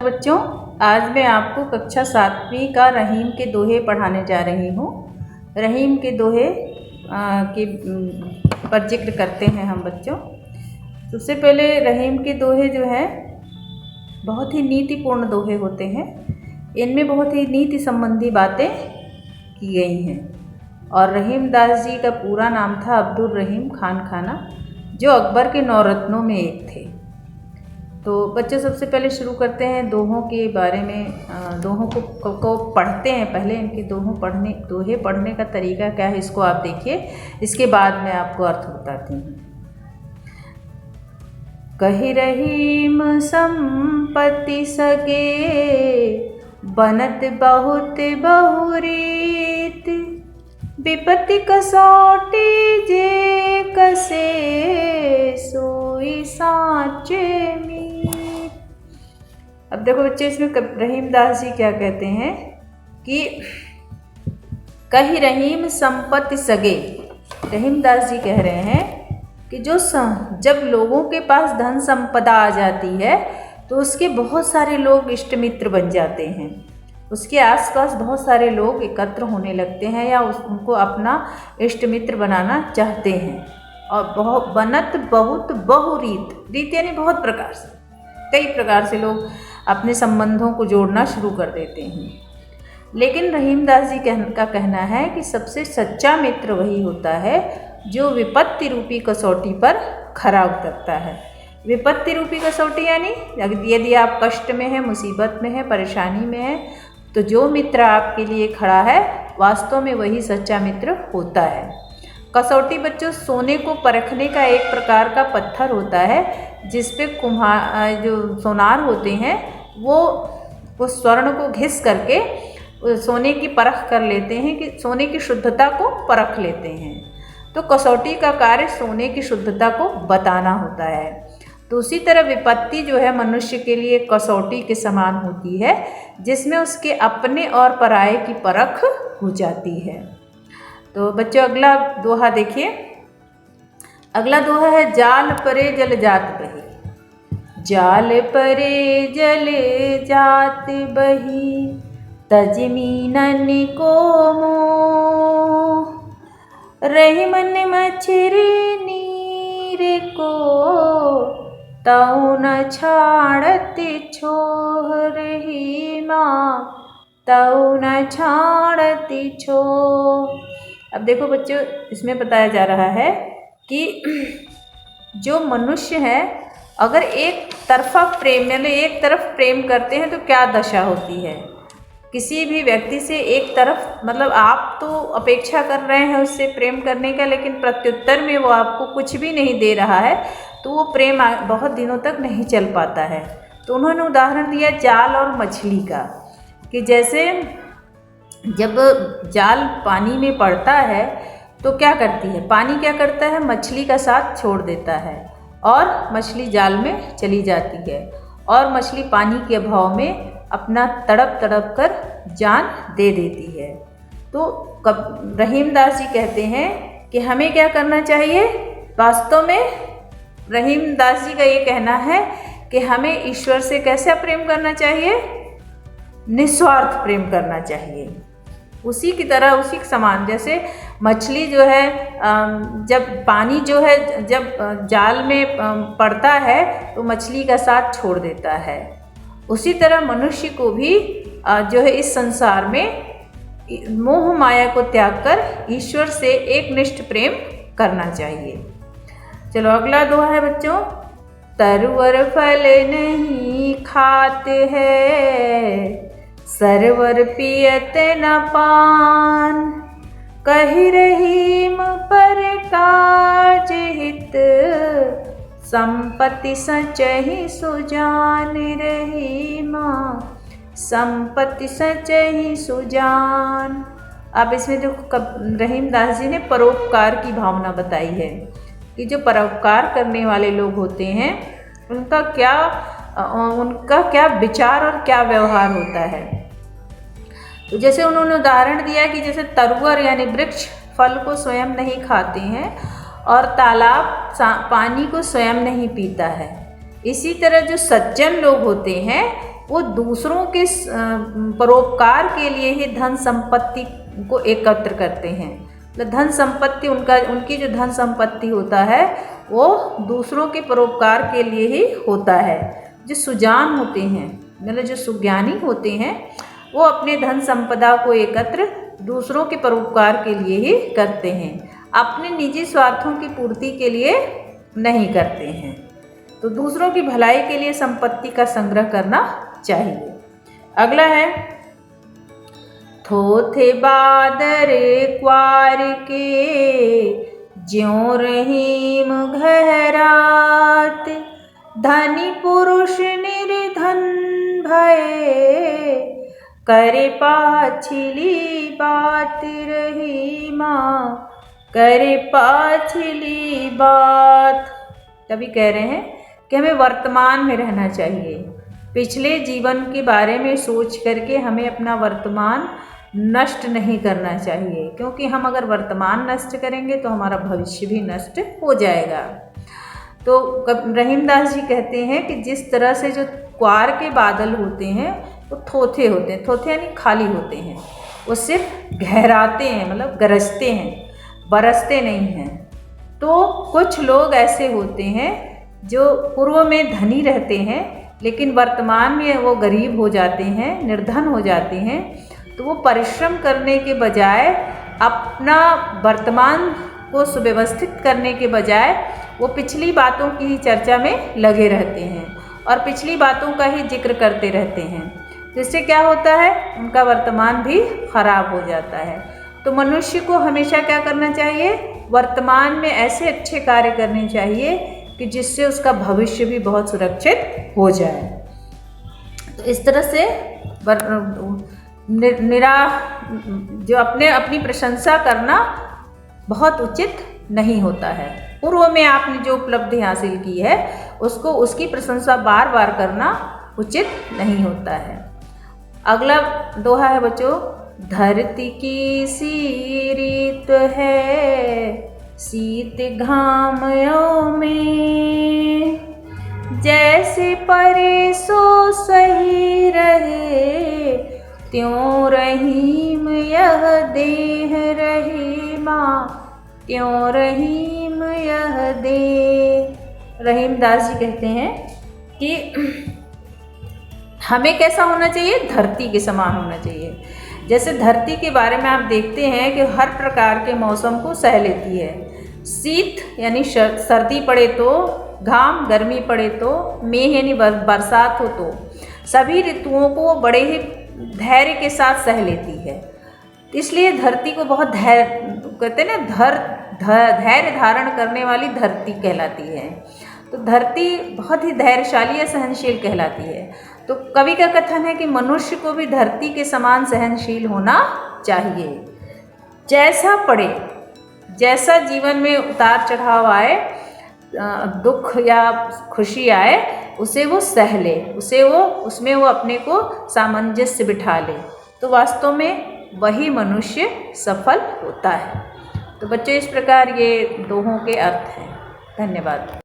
बच्चों, आज मैं आपको कक्षा 7वीं का रहीम के दोहे पढ़ाने जा रही हूँ। रहीम के दोहे के पर जिक्र करते हैं हम बच्चों। सबसे पहले रहीम के दोहे जो है बहुत ही नीतिपूर्ण दोहे होते हैं। इनमें बहुत ही नीति संबंधी बातें की गई हैं। और रहीम दास जी का पूरा नाम था अब्दुल रहीम खान खाना, जो अकबर के 9 रत्नों में एक थे। तो बच्चों, सबसे पहले शुरू करते हैं दोहों के बारे में। दोहों को पढ़ते हैं। पहले इनके दोहे पढ़ने का तरीका क्या है इसको आप देखिए, इसके बाद मैं आपको अर्थ बताती हूँ। कहि रहीम संपत्ति सगे, बनत बहुत बहुरीत, विपत्ति कसौटी जे कसे, सोई साचे मीत। अब देखो बच्चे, इसमें रहीम दास जी क्या कहते हैं कि कहि रहीम संपत्ति सगे। रहीम दास जी कह रहे हैं कि जब लोगों के पास धन संपदा आ जाती है तो उसके बहुत सारे लोग इष्ट मित्र बन जाते हैं। उसके आसपास बहुत सारे लोग एकत्र होने लगते हैं या उनको अपना इष्ट मित्र बनाना चाहते हैं। और बनत बहुत बहुरीत, रीत यानी बहुत प्रकार से, कई प्रकार से लोग अपने संबंधों को जोड़ना शुरू कर देते हैं। लेकिन रहीम दास जी का कहना है कि सबसे सच्चा मित्र वही होता है जो विपत्ति रूपी कसौटी पर खरा उतरता है। विपत्ति रूपी कसौटी यानी यदि आप कष्ट में हैं, मुसीबत में हैं, परेशानी में हैं, तो जो मित्र आपके लिए खड़ा है वास्तव में वही सच्चा मित्र होता है। कसौटी बच्चों सोने को परखने का एक प्रकार का पत्थर होता है, जिस पे जो सोनार होते हैं वो स्वर्ण को घिस करके सोने की परख कर लेते हैं, कि सोने की शुद्धता को परख लेते हैं। तो कसौटी का कार्य सोने की शुद्धता को बताना होता है। तो उसी तरह विपत्ति जो है मनुष्य के लिए कसौटी के समान होती है, जिसमें उसके अपने और पराये की परख हो जाती है। तो बच्चों, अगला दोहा देखिए। अगला दोहा है जाल परे जल जात बही। जाल परे जल जात बही, तजमीनन को मोह, रहीमन मछरी नीर को, तऊ न छाड़त छोह, रहीमा तऊ न छाड़त छोह। अब देखो बच्चों, इसमें बताया जा रहा है कि जो मनुष्य है अगर एक तरफा प्रेम यानी एक तरफ प्रेम करते हैं तो क्या दशा होती है। किसी भी व्यक्ति से एक तरफ, मतलब आप तो अपेक्षा कर रहे हैं उससे प्रेम करने का, लेकिन प्रत्युत्तर में वो आपको कुछ भी नहीं दे रहा है, तो वो प्रेम बहुत दिनों तक नहीं चल पाता है। तो उन्होंने उदाहरण दिया जाल और मछली का, कि जैसे जब जाल पानी में पड़ता है तो क्या करती है, पानी क्या करता है, मछली का साथ छोड़ देता है और मछली जाल में चली जाती है, और मछली पानी के अभाव में अपना तड़प तड़प कर जान दे देती है। तो रहीम दास जी कहते हैं कि हमें क्या करना चाहिए। वास्तव में रहीम दास जी का ये कहना है कि हमें ईश्वर से कैसा प्रेम करना चाहिए, निस्वार्थ प्रेम करना चाहिए। उसी की तरह, उसी के समान, जैसे मछली जो है जब पानी जो है जब जाल में पड़ता है तो मछली का साथ छोड़ देता है, उसी तरह मनुष्य को भी जो है इस संसार में मोह माया को त्याग कर ईश्वर से एकनिष्ठ प्रेम करना चाहिए। चलो अगला दोहा है बच्चों। तरुवर फल नहीं खाते हैं, सरवर पियत न पान, कहि रहीम पर काज हित, संपत्ति सचहि सुजान, रहीमा संपत्ति सचहि सुजान। अब इसमें जो रहीम दास जी ने परोपकार की भावना बताई है कि जो परोपकार करने वाले लोग होते हैं उनका क्या विचार और क्या व्यवहार होता है। तो जैसे उन्होंने उदाहरण दिया कि जैसे तरुवर यानी वृक्ष फल को स्वयं नहीं खाते हैं और तालाब पानी को स्वयं नहीं पीता है, इसी तरह जो सज्जन लोग होते हैं वो दूसरों के परोपकार के लिए ही धन संपत्ति को एकत्र करते हैं। मतलब धन संपत्ति उनकी जो धन संपत्ति होता है वो दूसरों के परोपकार के लिए ही होता है। जो सुजान होते हैं, मतलब जो सुज्ञानी होते हैं, वो अपने धन संपदा को एकत्र दूसरों के परोपकार के लिए ही करते हैं, अपने निजी स्वार्थों की पूर्ति के लिए नहीं करते हैं। तो दूसरों की भलाई के लिए संपत्ति का संग्रह करना चाहिए। अगला है, थोथे बादरे क्वार के, ज्यों रहीम घहरात, धनी पुरुष निर्धन भये, करे पाछली बात रहीमा, करे पाछली बात। तभी कह रहे हैं कि हमें वर्तमान में रहना चाहिए। पिछले जीवन के बारे में सोच करके हमें अपना वर्तमान नष्ट नहीं करना चाहिए, क्योंकि हम अगर वर्तमान नष्ट करेंगे तो हमारा भविष्य भी नष्ट हो जाएगा। तो रहीमदास जी कहते हैं कि जिस तरह से जो क्वार के बादल होते हैं वो थोथे होते हैं, थोथे यानी खाली होते हैं, वो सिर्फ गहराते हैं, मतलब गरजते हैं, बरसते नहीं हैं। तो कुछ लोग ऐसे होते हैं जो पूर्व में धनी रहते हैं लेकिन वर्तमान में वो गरीब हो जाते हैं, निर्धन हो जाते हैं। तो वो परिश्रम करने के बजाय, अपना वर्तमान को सुव्यवस्थित करने के बजाय वो पिछली बातों की ही चर्चा में लगे रहते हैं और पिछली बातों का ही जिक्र करते रहते हैं। जिससे क्या होता है, उनका वर्तमान भी खराब हो जाता है। तो मनुष्य को हमेशा क्या करना चाहिए, वर्तमान में ऐसे अच्छे कार्य करने चाहिए कि जिससे उसका भविष्य भी बहुत सुरक्षित हो जाए। तो इस तरह से जो अपनी प्रशंसा करना बहुत उचित नहीं होता है। पूर्व में आपने जो उपलब्धि हासिल की है उसकी प्रशंसा बार बार करना उचित नहीं होता है। अगला दोहा है बच्चों, धरती की सी रीत है, शीत घामयों में, जैसे परे सो सही रहे, त्यों रहीम यह देह रहीमा, त्यों रहीम यह देह। रहीमदास जी कहते हैं कि हमें कैसा होना चाहिए, धरती के समान होना चाहिए। जैसे धरती के बारे में आप देखते हैं कि हर प्रकार के मौसम को सह लेती है। शीत यानी सर्दी पड़े तो, घाम गर्मी पड़े तो, मेह यानी बरसात हो तो, सभी ऋतुओं को बड़े ही धैर्य के साथ सह लेती है। इसलिए धरती को बहुत धैर्य कहते हैं ना, धैर्य धारण करने वाली धरती कहलाती है। तो धरती बहुत ही धैर्यशाली या सहनशील कहलाती है। तो कवि का कथन है कि मनुष्य को भी धरती के समान सहनशील होना चाहिए। जैसा पड़े, जैसा जीवन में उतार चढ़ाव आए, दुख या खुशी आए, उसे वो सह ले, उसमें वो अपने को सामंजस्य बिठा ले, तो वास्तव में वही मनुष्य सफल होता है। तो बच्चों, इस प्रकार ये दोहों के अर्थ हैं। धन्यवाद।